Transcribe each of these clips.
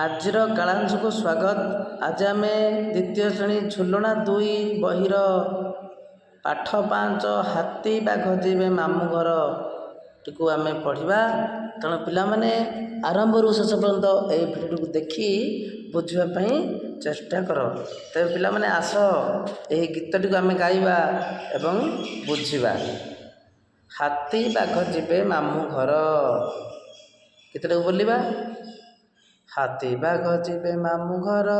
ଆଜିର କାଳାଂଶକୁ ସ୍ୱାଗତ। ଆଜି ଆମେ ଦ୍ୱିତୀୟ ଶ୍ରେଣୀ ଝୁଲଣା 2 ବହିର ପାଠ 5 ହାତୀ ବାଘ ଯିବେ ମାମୁଁ ଘର ଟିକୁ ଆମେ ପଢ଼ିବା। ତେଣୁ ପିଲାମାନେ ଆରମ୍ଭରୁ ଶେଷ ପର୍ଯ୍ୟନ୍ତ ଏହି ଭିଡ଼ିଓଟିକୁ ଦେଖି ବୁଝିବା ପାଇଁ ଚେଷ୍ଟା କର। ତେବେ ପିଲାମାନେ ଆସ ଏହି ଗୀତଟିକୁ ଆମେ ଗାଇବା ଏବଂ ବୁଝିବା। ହାତୀ ବାଘ ଯିବେ ମାମୁଁ ଘର। ଗୀତଟାକୁ ବୋଲିବା। ହାତୀ ବାଘ ଯିବେ ମାମୁଁ ଘର,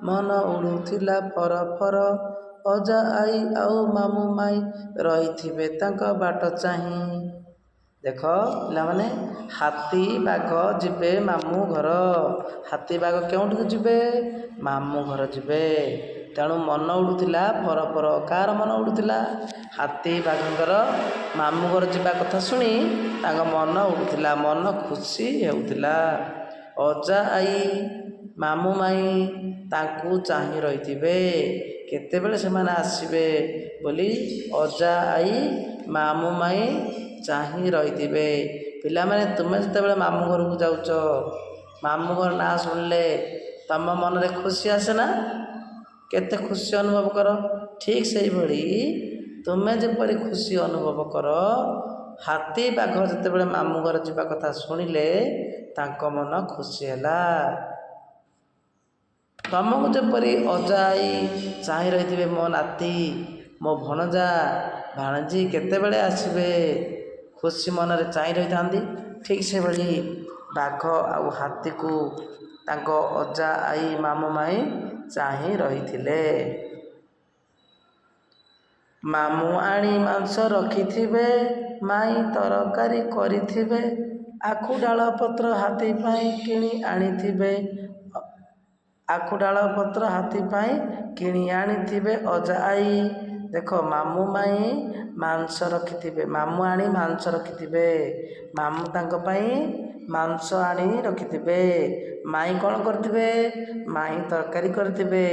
ମନ ଉଡ଼ୁଥିଲା ଫର ଫର। ଅଜା ଆଈ ଆଉ ମାମୁଁ ମାଇଁ ରହିଥିବେ ତାଙ୍କ ବାଟ ଚାହିଁ। ଦେଖ ପିଲାମାନେ, ହାତୀ ବାଘ ଯିବେ ମାମୁଁ ଘର। ହାତୀ ବାଘ କେଉଁଠିକୁ ଯିବେ? ମାମୁଁ ଘର ଯିବେ। ତେଣୁ ମନ ଉଡ଼ୁଥିଲା ଫର ଫର। କାହାର ମନ ଉଡ଼ୁଥିଲା? ହାତୀ ବାଘଙ୍କର ମାମୁଁ ଘର ଯିବା କଥା ଶୁଣି ତାଙ୍କ ମନ ଉଡ଼ୁଥିଲା, ମନ ଖୁସି ହେଉଥିଲା। ଅଜା ଆଈ ମାମୁଁ ମାଇଁ ତାଙ୍କୁ ଚାହିଁ ରହିଥିବେ, କେତେବେଳେ ସେମାନେ ଆସିବେ ବୋଲି ଅଜା ଆଈ ମାମୁଁ ମାଇଁ ଚାହିଁ ରହିଥିବେ। ପିଲାମାନେ, ତୁମେ ଯେତେବେଳେ ମାମୁଁ ଘରକୁ ଯାଉଛ, ମାମୁଁ ଘର ନାଁ ଶୁଣିଲେ ତମ ମନରେ ଖୁସି ଆସେ ନା? କେତେ ଖୁସି ଅନୁଭବ କର? ଠିକ୍ ସେହିଭଳି ତୁମେ ଯେପରି ଖୁସି ଅନୁଭବ କର, ହାତୀ ବାଘ ଯେତେବେଳେ ମାମୁଁ ଘର ଯିବା କଥା ଶୁଣିଲେ ତାଙ୍କ ମନ ଖୁସି ହେଲା। ତମକୁ ଯେପରି ଅଜା ଆଈ ଚାହିଁ ରହିଥିବେ, ମୋ ନାତି, ମୋ ଭଣଜା ଭାଣିଜୀ କେତେବେଳେ ଆସିବେ, ଖୁସି ମନରେ ଚାହିଁ ରହିଥାନ୍ତି। ଠିକ୍ ସେଭଳି ବାଘ ଆଉ ହାତୀକୁ ତାଙ୍କ ଅଜା ଆଈ ମାମୁଁ ମାଇଁ ଚାହିଁ ରହିଥିଲେ। ମାମୁଁ ଆଣି ମାଂସ ରଖିଥିବେ, ମାଇଁ ତରକାରୀ କରିଥିବେ। ଆଖୁ ଡାଳ ପତ୍ର ହାତୀ ପାଇଁ କିଣି ଆଣିଥିବେ। ଆଖୁ ଡାଳ ପତ୍ର ହାତୀ ପାଇଁ କିଣି ଆଣିଥିବେ ଅଜା ଆଈ। ଦେଖ, ମାମୁଁ ମାଇଁ ମାଂସ ରଖିଥିବେ, ମାମୁଁ ଆଣି ମାଂସ ରଖିଥିବେ। ମାମୁଁ ତାଙ୍କ ପାଇଁ ମାଂସ ଆଣି ରଖିଥିବେ। ମାଇଁ କ'ଣ କରିଥିବେ? ମାଇଁ ତରକାରୀ କରିଥିବେ।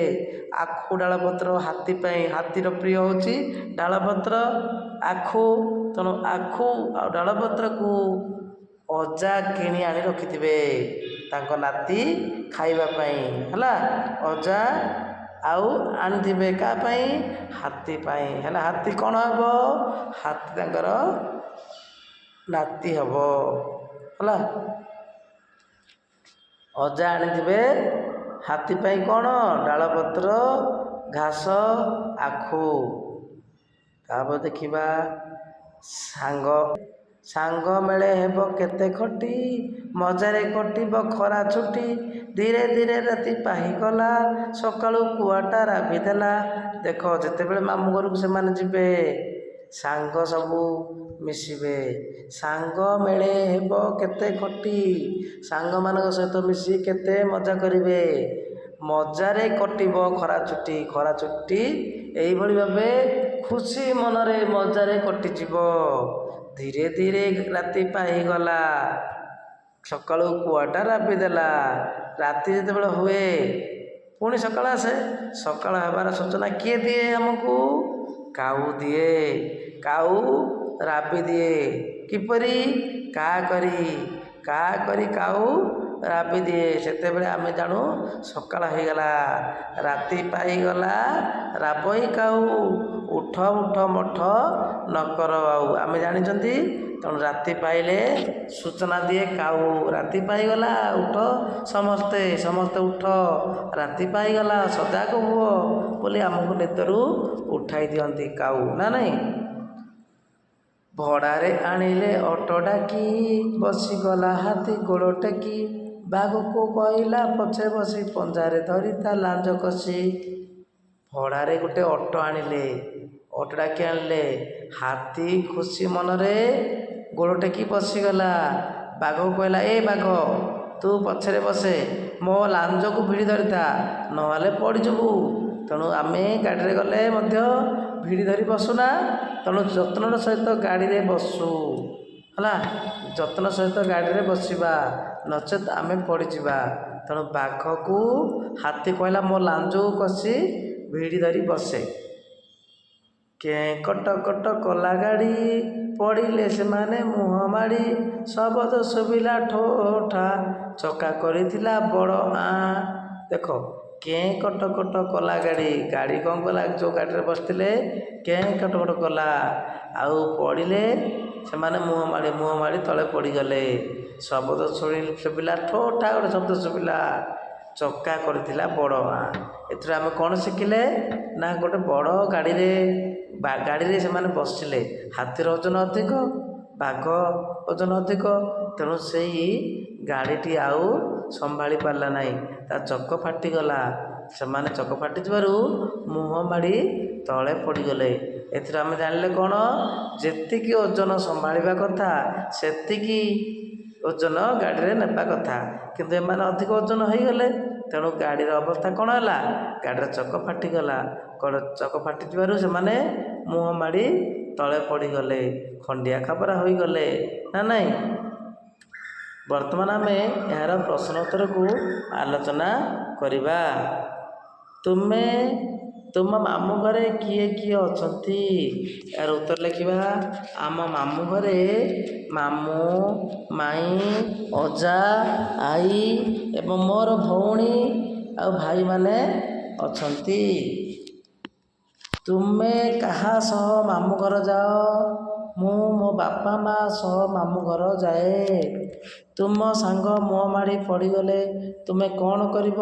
ଆଖୁ ଡାଳ ପତ୍ର ହାତୀ ପାଇଁ, ହାତୀର ପ୍ରିୟ ହେଉଛି ଡାଳପତ୍ର, ଆଖୁ। ତେଣୁ ଆଖୁ ଆଉ ଡାଳପତ୍ରକୁ ଅଜା କିଣି ଆଣି ରଖିଥିବେ ତାଙ୍କ ନାତି ଖାଇବା ପାଇଁ। ହେଲା, ଅଜା ଆଉ ଆଣିଥିବେ କାହା ପାଇଁ? ହାତୀ ପାଇଁ। ହେଲା, ହାତୀ କ'ଣ ହେବ? ହାତୀ ତାଙ୍କର ନାତି ହେବ। ହେଲା, ଅଜା ଆଣିଥିବେ ହାତୀ ପାଇଁ କ'ଣ? ଡାଳପତ୍ର, ଘାସ, ଆଖୁ। ତାପରେ ଦେଖିବା, ସାଙ୍ଗ ମେଳେ ହେବ କେତେ ଖଟି, ମଜାରେ କଟିବ ଖରା ଛୁଟି। ଧୀରେ ଧୀରେ ରାତି ପାହିଗଲା, ସକାଳୁ କୁଆଟା ରାବି ଦେଲା। ଦେଖ, ଯେତେବେଳେ ମାମୁଁ ଘରକୁ ସେମାନେ ଯିବେ, ସାଙ୍ଗ ସବୁ ମିଶିବେ। ସାଙ୍ଗ ମେଳେ ହେବ କେତେ ଖଟି, ସାଙ୍ଗମାନଙ୍କ ସହିତ ମିଶି କେତେ ମଜା କରିବେ। ମଜାରେ କଟିବ ଖରା ଛୁଟି। ଖରା ଛୁଟି ଏଇଭଳି ଭାବେ ଖୁସି ମନରେ ମଜାରେ କଟିଯିବ। ଧୀରେ ଧୀରେ ରାତି ପାହିଗଲା, ସକାଳୁ କୁଆଟା ରାବି ଦେଲା। ରାତି ଯେତେବେଳେ ହୁଏ ପୁଣି ସକାଳ ଆସେ। ସକାଳ ହେବାର ସୂଚନା କିଏ ଦିଏ ଆମକୁ? କାଉ ଦିଏ। କାଉ ରାବି ଦିଏ। କିପରି? କା କରି କାଉ ରାବି ଦିଏ। ସେତେବେଳେ ଆମେ ଜାଣୁ ସକାଳ ହୋଇଗଲା, ରାତି ପାହିଗଲା, ରାବଇ କାଉ, ଉଠ ଉଠ ମଠ ନକର ଆଉ। ଆମେ ଜାଣିଛନ୍ତି। ତେଣୁ ରାତି ପାଇଲେ ସୂଚନା ଦିଏ କାଉ, ରାତି ପାଇଗଲା, ଉଠ ସମସ୍ତେ ଉଠ, ରାତି ପାଇଗଲା, ସଜାଗ ହୁଅ ବୋଲି ଆମକୁ ନିଦରୁ ଉଠାଇ ଦିଅନ୍ତି କାଉ, ନା ନାହିଁ? ଭଡ଼ାରେ ଆଣିଲେ ଅଟୋ ଡାକି, ବସିଗଲା ହାତୀ ଗୋଡ଼ ଟେକି। ବାଘକୁ କହିଲା ପଛେ ବସି, ପଞ୍ଝାରେ ଧରି ତା ଲାଞ୍ଜ କଷି। ଭଡ଼ାରେ ଗୋଟେ ଅଟୋ ଆଣିଲେ, ଅଟୋ ଡାକି ଆଣିଲେ। ହାତୀ ଖୁସି ମନରେ ଗୋଡ଼ ଟେକି ବସିଗଲା। ବାଘକୁ କହିଲା, ଏ ବାଘ, ତୁ ପଛରେ ବସେ, ମୋ ଲାଞ୍ଜକୁ ଭିଡ଼ି ଧରିଥା, ନହେଲେ ପଡ଼ିଯିବୁ। ତେଣୁ ଆମେ ଗାଡ଼ିରେ ଗଲେ ମଧ୍ୟ ଭିଡ଼ି ଧରି ବସୁନା। ତେଣୁ ଯତ୍ନର ସହିତ ଗାଡ଼ିରେ ବସୁ। ହେଲା, ଯତ୍ନ ସହିତ ଗାଡ଼ିରେ ବସିବା, ନଚେତ୍ ଆମେ ପଡ଼ିଯିବା। ତେଣୁ ବାଘକୁ ହାତୀ କହିଲା, ମୋ ଲାଞ୍ଜକୁ କଷି ଭିଡ଼ି ଧରି ବସେ। କେଁ କଟ କଟ କଲା ଗାଡ଼ି, ପଡ଼ିଲେ ସେମାନେ ମୁହଁ ମାଡ଼ି। ଶବଦ ଶୁଭିଲା ଠୋ ଠା, ଚକା କରିଥିଲା ବଡ଼ ଆଁ। ଦେଖ କେଁ କଟକଟ କଲା ଗାଡ଼ି, ଗାଡ଼ି କ'ଣ କଲା, ଯେଉଁ ଗାଡ଼ିରେ ବସିଥିଲେ କେଁ କଟକଟ କଲା, ଆଉ ପଡ଼ିଲେ ସେମାନେ ମୁହଁ ମାଡ଼ି ତଳେ ପଡ଼ିଗଲେ। ଶବ୍ଦ ଶୁଭିଲା, ଠୋ ଠା ଗୋଟେ ଶବ୍ଦ ଶୁଭିଲା, ଚକା କରିଥିଲା ବଡ଼ ଆଁ। ଏଥିରୁ ଆମେ କ'ଣ ଶିଖିଲେ ନା ଗୋଟେ ବଡ଼ ଗାଡ଼ିରେ ସେମାନେ ବସିଲେ। ହାତୀର ଓଜନ ଅଧିକ, ବାଘ ଓଜନ ଅଧିକ, ତେଣୁ ସେଇ ଗାଡ଼ିଟି ଆଉ ସମ୍ଭାଳି ପାରିଲା ନାହିଁ, ତା ଚକ ଫାଟିଗଲା। ସେମାନେ ଚକ ଫାଟିଯିବାରୁ ମୁହଁ ମାଡ଼ି ତଳେ ପଡ଼ିଗଲେ। ଏଥିରୁ ଆମେ ଜାଣିଲେ କ'ଣ, ଯେତିକି ଓଜନ ସମ୍ଭାଳିବା କଥା ସେତିକି ଓଜନ ଗାଡ଼ିରେ ନେବା କଥା, କିନ୍ତୁ ଏମାନେ ଅଧିକ ଓଜନ ହୋଇଗଲେ, ତେଣୁ ଗାଡ଼ିର ଅବସ୍ଥା କ'ଣ ହେଲା, ଗାଡ଼ିର ଚକ ଫାଟିଗଲା। ଚକ ଫାଟିଯିବାରୁ ସେମାନେ ମୁହଁ ମାଡ଼ି ତଳେ ପଡ଼ିଗଲେ, ଖଣ୍ଡିଆ ଖାବରା ହୋଇଗଲେ ନା ନାହିଁ। ବର୍ତ୍ତମାନ ଆମେ ଏହାର ପ୍ରଶ୍ନ ଉତ୍ତରକୁ ଆଲୋଚନା କରିବା। ତୁମ ମାମୁଁ ଘରେ କିଏ କିଏ ଅଛନ୍ତି? ଏହାର ଉତ୍ତର ଲେଖିବା। ଆମ ମାମୁଁ ଘରେ ମାମୁଁ, ମାଇଁ, ଅଜା, ଆଈ ଏବଂ ମୋର ଭଉଣୀ ଆଉ ଭାଇମାନେ ଅଛନ୍ତି। ତୁମେ କାହା ସହ ମାମୁଁ ଘର ଯାଅ? ମୁଁ ମୋ ବାପା ମା ସହ ମାମୁଁ ଘର ଯାଏ। ତୁମ ସାଙ୍ଗ ମୁହଁ ମାଡ଼ି ପଡ଼ିଗଲେ ତୁମେ କ'ଣ କରିବ?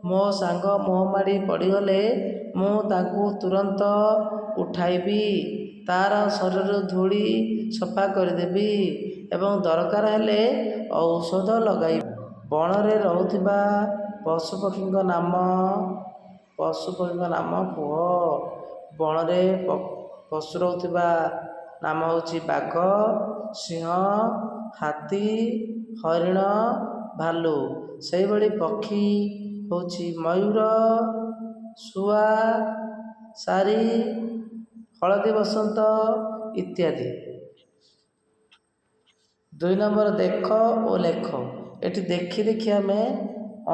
ମୋ ସାଙ୍ଗ ମୁହଁ ମାଡ଼ି ପଡ଼ିଗଲେ ମୁଁ ତାଙ୍କୁ ତୁରନ୍ତ ଉଠାଇବି, ତା'ର ଶରୀରରୁ ଧୂଳି ସଫା କରିଦେବି ଏବଂ ଦରକାର ହେଲେ ଔଷଧ ଲଗାଇବି। ବଣରେ ରହୁଥିବା ପଶୁପକ୍ଷୀଙ୍କ ନାମ କୁହ। ବଣରେ ପଶୁ ରହୁଥିବା ନାମ ହେଉଛି ବାଘ, ସିଂହ, ହାତୀ, ହରିଣ, ଭାଲୁ। ସେହିଭଳି ପକ୍ଷୀ ହେଉଛି ମୟୂର, ଶୁଆ, ଶାରୀ, ହଳଦୀ ବସନ୍ତ ଇତ୍ୟାଦି। 2 ନମ୍ବର ଦେଖ ଓ ଲେଖ। ଏଠି ଦେଖି ଦେଖି ଆମେ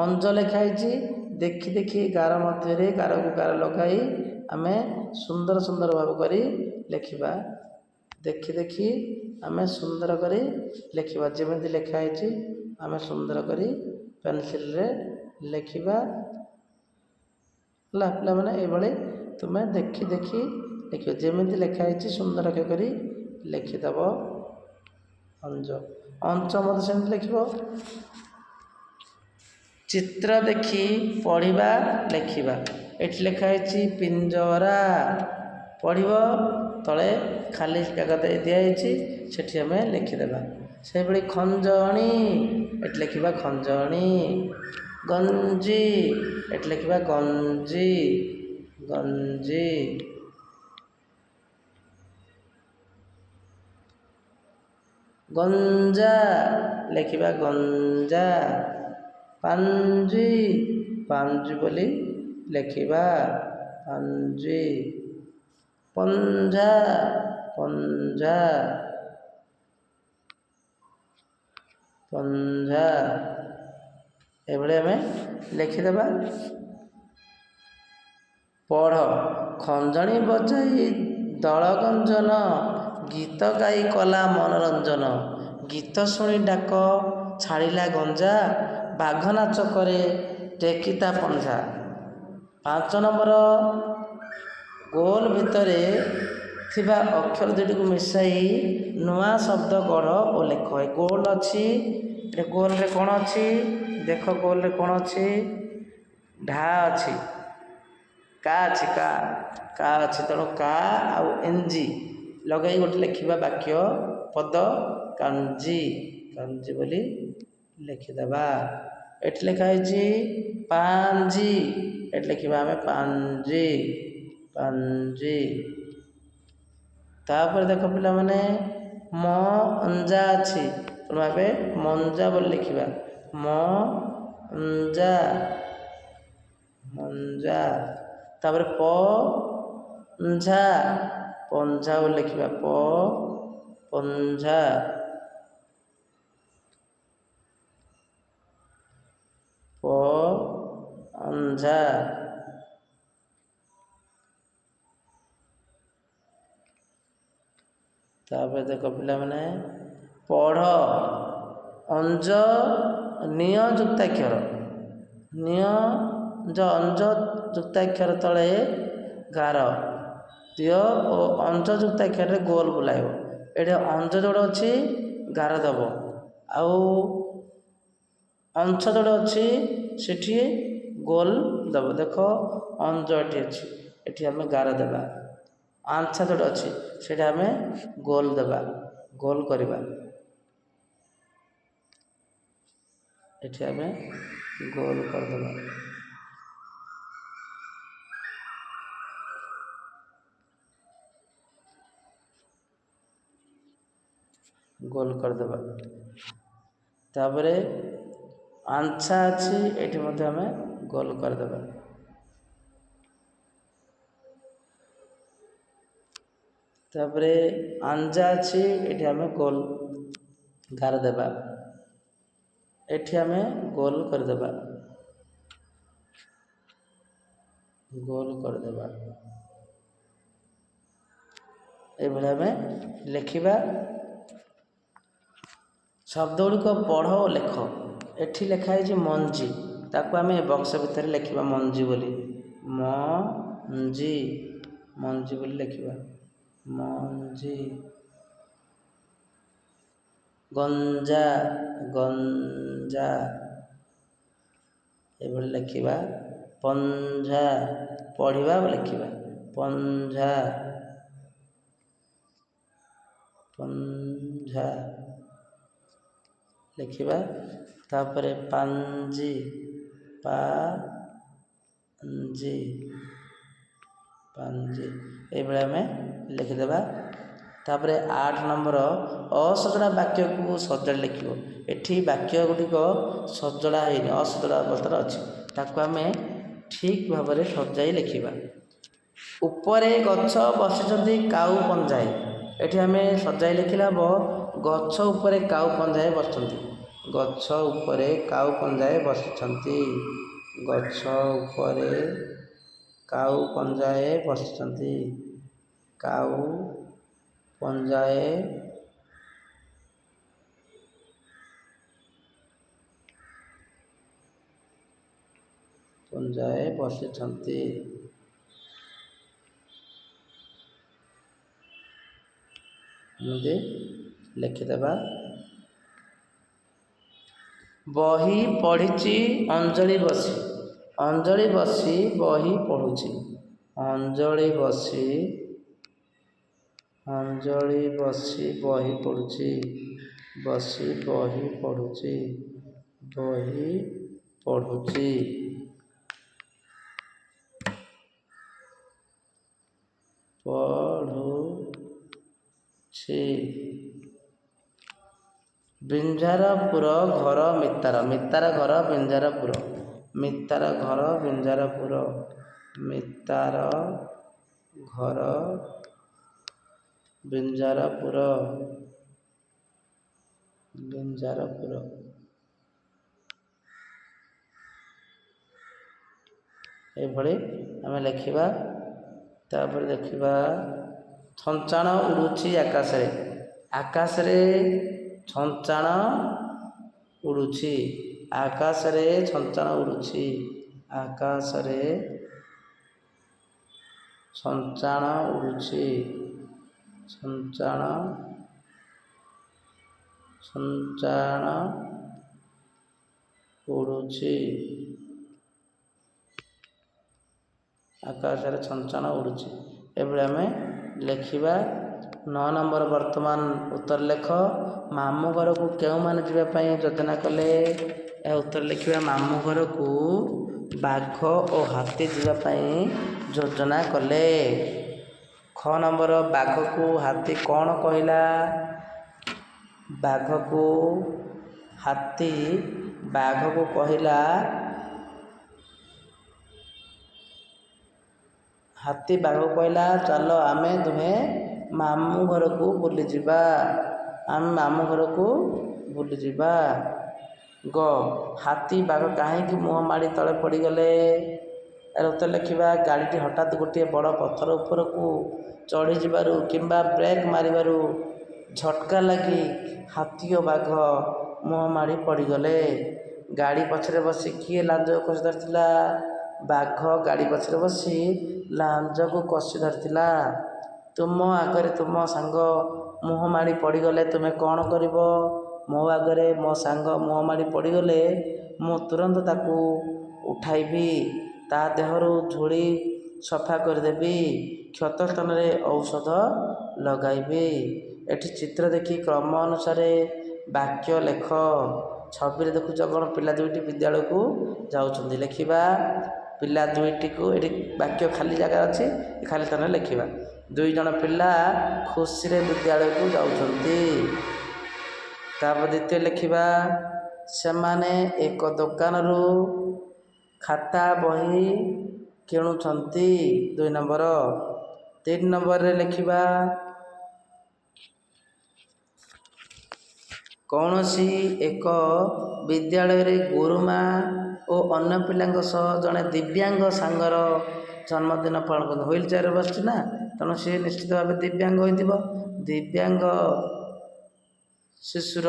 ଅଞ୍ଜ ଲେଖା ହେଇଛି, ଦେଖି ଦେଖି ଗାର ମଧ୍ୟରେ ଗାରକୁ ଗାର ଲଗାଇ ଆମେ ସୁନ୍ଦର ଭାବ କରି ଲେଖିବା। ଦେଖି ଦେଖି ଆମେ ସୁନ୍ଦର କରି ଲେଖିବା, ଯେମିତି ଲେଖା ହେଇଛି ଆମେ ସୁନ୍ଦର କରି ପେନସିଲରେ ଲେଖିବା। ହେଲା ପିଲାମାନେ, ଏଇଭଳି ତୁମେ ଦେଖି ଦେଖି ଲେଖିବ, ଯେମିତି ଲେଖା ହେଇଛି ସୁନ୍ଦର କରି ଲେଖିଦେବ। ଅଞ୍ଚ ମଧ୍ୟ ସେମିତି ଲେଖିବ। ଚିତ୍ର ଦେଖି ପଢ଼ିବା ଲେଖିବା। ଏଠି ଲେଖା ହେଇଛି ପିଞ୍ଜରା, ପଢ଼ିବ, ତଳେ ଖାଲି କାଗଜ ଦିଆହେଇଛି, ସେଠି ଆମେ ଲେଖିଦେବା। ସେହିଭଳି ଖଞ୍ଜଣି, ଏଠି ଲେଖିବା ଖଞ୍ଜଣି। ଗଞ୍ଜି, ଏଠି ଲେଖିବା ଗଞ୍ଜି। ଗଞ୍ଜା, ଲେଖିବା ଗଞ୍ଜା। ପାଞ୍ଜି ବୋଲି ଲେଖିବା, ପାଞ୍ଜି। ପଞ୍ଝା, ଏଭଳି ଆମେ ଲେଖିଦେବା। ପଢ଼। ଖଞ୍ଜଣି ବଜାଇ ଦଳ ଗଞ୍ଜନ, ଗୀତ ଗାଇ କଲା ମନୋରଞ୍ଜନ। ଗୀତ ଶୁଣି ଡାକ ଛାଡ଼ିଲା ଗଞ୍ଜା, ବାଘ ନାଚ କରେ ଟେକି ତା ପଞ୍ଝା। 5 ନମ୍ବର, ଗୋଲ ଭିତରେ ଥିବା ଅକ୍ଷର ଦୁଇଟିକୁ ମିଶାଇ ନୂଆ ଶବ୍ଦ ଗଢ଼ ଓ ଲେଖ। ଏ ଗୋଲ ଅଛି, ଗୋଲରେ କ'ଣ ଅଛି? ଦେଖ ଗୋଲରେ କ'ଣ ଅଛି? ଢା ଅଛି, କା ଅଛି, କା ଅଛି, ତେଣୁ କା ଆଉ ଏନଜି ଲଗାଇ ଗୋଟେ ଲେଖିବା ବାକ୍ୟ ପଦ, କାଞ୍ଜି ବୋଲି ଲେଖିଦେବା। ଏଠି ଲେଖା ହେଇଛି ପାଞ୍ଜି, ଏଠି ଲେଖିବା ଆମେ ପାଞ୍ଜି। ତାପରେ ଦେଖ ପିଲାମାନେ, ମଞ୍ଜା ଅଛି, ତେଣୁ ଆମେ ମଞ୍ଜା ବୋଲି ଲେଖିବା, ମଞ୍ଜା। ତାପରେ ପଞ୍ଝା ବୋଲି ଲେଖିବା, ପଞ୍ଝା। ତାପରେ ଦେଖ ପିଲାମାନେ, ପଢ଼। ଅଞ୍ଜ ନିୟ ଯୁକ୍ତାକ୍ଷର ନିୟ ଅଞ୍ଜ ଯୁକ୍ତାକ୍ଷର ତଳେ ଗାର ଦିଅ ଓ ଅଞ୍ଜ ଯୁକ୍ତାକ୍ଷରରେ ଗୋଲ ବୁଲାଇବ। ଏଠି ଅଞ୍ଜ ଯୋଡ଼େ ଅଛି ଗାର ଦେବ, ଆଉ ଅଂଶ ଯୋଡ଼େ ଅଛି ସେଠି ଗୋଲ ଦେବ। ଦେଖ ଅଞ୍ଜ ଏଠି ଅଛି, ଏଠି ଆମେ ଗାର ଦେବା। ଆଂଶା ଯୋଡ଼େ ଅଛି ସେଠି ଆମେ ଗୋଲ ଦେବା, ଗୋଲ କରିବା। ଏଠି ଆମେ ଗୋଲ କରିଦେବା। ଗୋଲ କରିଦେବା। ତାପରେ ଆଂଶା ଅଛି, ଏଠି ମଧ୍ୟ ଆମେ ଗୋଲ କରିଦେବା। ତାପରେ ଆଞ୍ଜା ଅଛି, ଏଠି ଆମେ ଗୋଲ ଗାର ଦେବା। ଏଠି ଆମେ ଗୋଲ କରିଦେବା, ଗୋଲ କରିଦେବା। ଏଭଳି ଆମେ ଲେଖିବା। ଶବ୍ଦ ଗୁଡ଼ିକ ପଢ଼ ଓ ଲେଖ। ଏଠି ଲେଖା ହେଇଛି ମଞ୍ଜି, ତାକୁ ଆମେ ବକ୍ସ ଭିତରେ ଲେଖିବା ମଞ୍ଜି ବୋଲି। ମଞ୍ଜି, ମଞ୍ଜି ବୋଲି ଲେଖିବା। ମଞ୍ଜି। ଗଞ୍ଜା, ଗଞ୍ଜା ଏଭଳି ଲେଖିବା। ପଞ୍ଝା, ପଢ଼ିବା ଲେଖିବା। ପଞ୍ଝା, ପଞ୍ଝା ଲେଖିବା। ତାପରେ ପାଞ୍ଜି, ପାଞ୍ଜି, ପାଞ୍ଜି ଏଇଭଳି ଆମେ ଲେଖିଦେବା। ତାପରେ 8 ନମ୍ବର ଅସଜଡ଼ା ବାକ୍ୟକୁ ସଜାଡ଼ି ଲେଖିବ। ଏଠି ବାକ୍ୟ ଗୁଡ଼ିକ ସଜଡ଼ା ହେଇନି, ଅସଜଡ଼ା ଅବସ୍ଥାରେ ଅଛି, ତାକୁ ଆମେ ଠିକ୍ ଭାବରେ ସଜାଇ ଲେଖିବା। ଉପରେ ଗଛ ବସିଛନ୍ତି କାଉ ପଞ୍ଝାଏ। ଏଠି ଆମେ ସଜାଇ ଲେଖିଲେ ହେବ ଗଛ ଉପରେ କାଉ ପଞ୍ଝାଏ ବସିଛନ୍ତି। ଗଛ ଉପରେ କାଉ ପଞ୍ଝାଏ ବସିଛନ୍ତି। ଗଛ ଉପରେ କାଉ ପଞ୍ଝାଏ ବସିଛନ୍ତି। କାଉ ପଞ୍ଝାଏ ପଞ୍ଝାଏ ବସିଛନ୍ତି। ଏମିତି ଲେଖିଦେବା। ବହି ପଢ଼ିଛି ଅଞ୍ଜଳି ବସି। ଅଞ୍ଜଳି ବସି ବହି ପଢ଼ୁଛି। ଅଞ୍ଜଳି ବସି, ଅଞ୍ଜଳି ବସି ବହି ପଢ଼ୁଛି। ବସି ବହି ପଢ଼ୁଛି। ବହି ପଢ଼ୁଛି। ପଢ଼ୁଛି। ବିଞ୍ଝାରପୁର ଘର ମିତାର। ମିତାର ଘର ବିଞ୍ଝାରପୁର। ମିତାର ଘର ବିଞ୍ଝାରପୁର। ମିତାର ଘର ବିଞ୍ଝାରପୁର। ବିଞ୍ଝାରପୁର ଏଭଳି ଆମେ ଲେଖିବା। ତାପରେ ଦେଖିବା ଛଞ୍ଚାଣ ଉଡ଼ୁଛି ଆକାଶରେ। ଆକାଶରେ ଛଞ୍ଚାଣ ଉଡ଼ୁଛି। ଆକାଶରେ ଛଞ୍ଚାଣ ଉଡ଼ୁଛି। ଆକାଶରେ ଛଞ୍ଚାଣ ଉଡ଼ୁଛି। ଛଞ୍ଚାଣ, ଛଞ୍ଚାଣ ଉଡ଼ୁଛି। ଆକାଶରେ ଛଞ୍ଚାଣ ଉଡ଼ୁଛି। ଏଭଳି ଆମେ ଲେଖିବା। 9 ନମ୍ବର ବର୍ତ୍ତମାନ ଉତ୍ତର ଲେଖ। ମାମୁଁ ଘରକୁ କେଉଁମାନେ ଯିବା ପାଇଁ ଯୋଜନା କଲେ? ଏହା ଉତ୍ତର ଲେଖିବା। ମାମୁଁ ଘରକୁ ବାଘ ଓ ହାତୀ ଯିବା ପାଇଁ ଯୋଜନା କଲେ। ଖ ନମ୍ବର ବାଘକୁ ହାତୀ କ'ଣ କହିଲା? ବାଘକୁ ହାତୀ ବାଘକୁ କହିଲା, ହାତୀ ବାଘକୁ କହିଲା ଚାଲ ଆମେ ଦୁହେଁ ମାମୁଁ ଘରକୁ ବୁଲିଯିବା। ଆମେ ମାମୁଁ ଘରକୁ ବୁଲିଯିବା। ଗ ହାତୀ ବାଘ କାହିଁକି ମୁହଁ ମାଡ଼ି ତଳେ ପଡ଼ିଗଲେ? ଏହାର ଉତ୍ତର ଲେଖିବା। ଗାଡ଼ିଟି ହଠାତ୍ ଗୋଟିଏ ବଡ଼ ପଥର ଉପରକୁ ଚଢ଼ିଯିବାରୁ କିମ୍ବା ବ୍ରେକ୍ ମାରିବାରୁ ଝଟକା ଲାଗି ହାତୀ ଓ ବାଘ ମୁହଁ ମାଡ଼ି ପଡ଼ିଗଲେ। ଗାଡ଼ି ପଛରେ ବସି କିଏ ଲାଞ୍ଜକୁ କଷି ଧରିଥିଲା? ବାଘ ଗାଡ଼ି ପଛରେ ବସି ଲାଞ୍ଜକୁ କଷି ଧରିଥିଲା। ତୁମ ଆଗରେ ତୁମ ସାଙ୍ଗ ମୁହଁ ମାଡ଼ି ପଡ଼ିଗଲେ ତୁମେ କ'ଣ କରିବ? ମୋ ଆଗରେ ମୋ ସାଙ୍ଗ ମୁହଁ ମାଡ଼ି ପଡ଼ିଗଲେ ମୁଁ ତୁରନ୍ତ ତାକୁ ଉଠାଇବି, ତା ଦେହରୁ ଧୂଳି ସଫା କରିଦେବି, କ୍ଷତ ସ୍ଥାନରେ ଔଷଧ ଲଗାଇବି। ଏଠି ଚିତ୍ର ଦେଖି କ୍ରମ ଅନୁସାରେ ବାକ୍ୟ ଲେଖ। ଛବିରେ ଦେଖୁଛ କ'ଣ ପିଲା ଦୁଇଟି ବିଦ୍ୟାଳୟକୁ ଯାଉଛନ୍ତି। ଲେଖିବା ପିଲା ଦୁଇଟିକୁ, ଏଠି ବାକ୍ୟ ଖାଲି ଜାଗା ଅଛି, ଖାଲି ସ୍ଥାନରେ ଲେଖିବା। 2 ଜଣ ପିଲା ଖୁସିରେ ବିଦ୍ୟାଳୟକୁ ଯାଉଛନ୍ତି। ତାପରେ ଦ୍ୱିତୀୟ ଲେଖିବା ସେମାନେ ଏକ ଦୋକାନରୁ ଖାତା ବହି କିଣୁଛନ୍ତି। 2 ନମ୍ବର। 3 ନମ୍ବରରେ ଲେଖିବା କୌଣସି ଏକ ବିଦ୍ୟାଳୟରେ ଗୁରୁମା ଓ ଅନ୍ୟ ପିଲାଙ୍କ ସହ ଜଣେ ଦିବ୍ୟାଙ୍ଗ ସାଙ୍ଗର ଜନ୍ମଦିନ ପାଳନ କରନ୍ତି। ହୁଇଲ୍ ଚେୟାରରେ ବସିଛି ନା, ତେଣୁ ସିଏ ନିଶ୍ଚିତ ଭାବେ ଦିବ୍ୟାଙ୍ଗ ହୋଇଥିବ। ଦିବ୍ୟାଙ୍ଗ ଶିଶୁର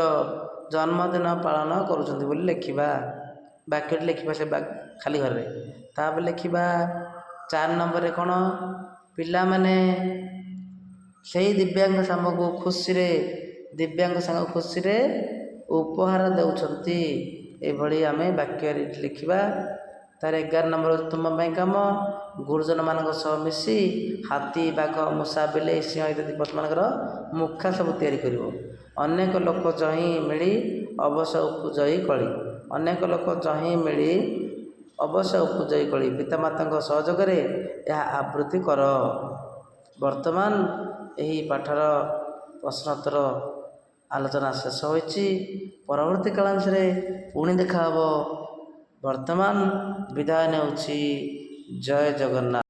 ଜନ୍ମଦିନ ପାଳନ କରୁଛନ୍ତି ବୋଲି ଲେଖିବା। ବାକ୍ୟଟି ଲେଖିବା ସେ ଖାଲି ଘରରେ। ତାପରେ ଲେଖିବା 4 ନମ୍ବରରେ କ'ଣ? ପିଲାମାନେ ସେହି ଦିବ୍ୟାଙ୍ଗ ସାଙ୍ଗକୁ ଖୁସିରେ ଉପହାର ଦେଉଛନ୍ତି। ଏଭଳି ଆମେ ବାକ୍ୟରେ ଲେଖିବା। ତାର 11 ନମ୍ବର ତୁମ ପାଇଁ କାମ। ଗୁରୁଜନମାନଙ୍କ ସହ ମିଶି ହାତୀ, ବାଘ, ମୂଷା, ବିଲେଇ, ସିଂହ ଇତ୍ୟାଦି ପଶୁମାନଙ୍କର ମୁଖା ସବୁ ତିଆରି କରିବ। ଅନେକ ଲୋକ ଯହିଁ ମିଳି ଅବଶ୍ୟ ଉପଜୟୀ କଳି। ଅନେକ ଲୋକ ଯହିଁ ମିଳି ଅବଶ୍ୟ ଉପଜୟୀ କଳି। ପିତାମାତାଙ୍କ ସହଯୋଗରେ ଏହା ଆବୃତ୍ତି କର। ବର୍ତ୍ତମାନ ଏହି ପାଠର ପ୍ରଶ୍ନୋତ୍ତର ଆଲୋଚନା ଶେଷ ହୋଇଛି। ପରବର୍ତ୍ତୀ କାଳାଂଶରେ ପୁଣି ଦେଖା ହେବ। ବର୍ତ୍ତମାନ ବିଦାୟ ନେଉଛି। ଜୟ ଜଗନ୍ନାଥ।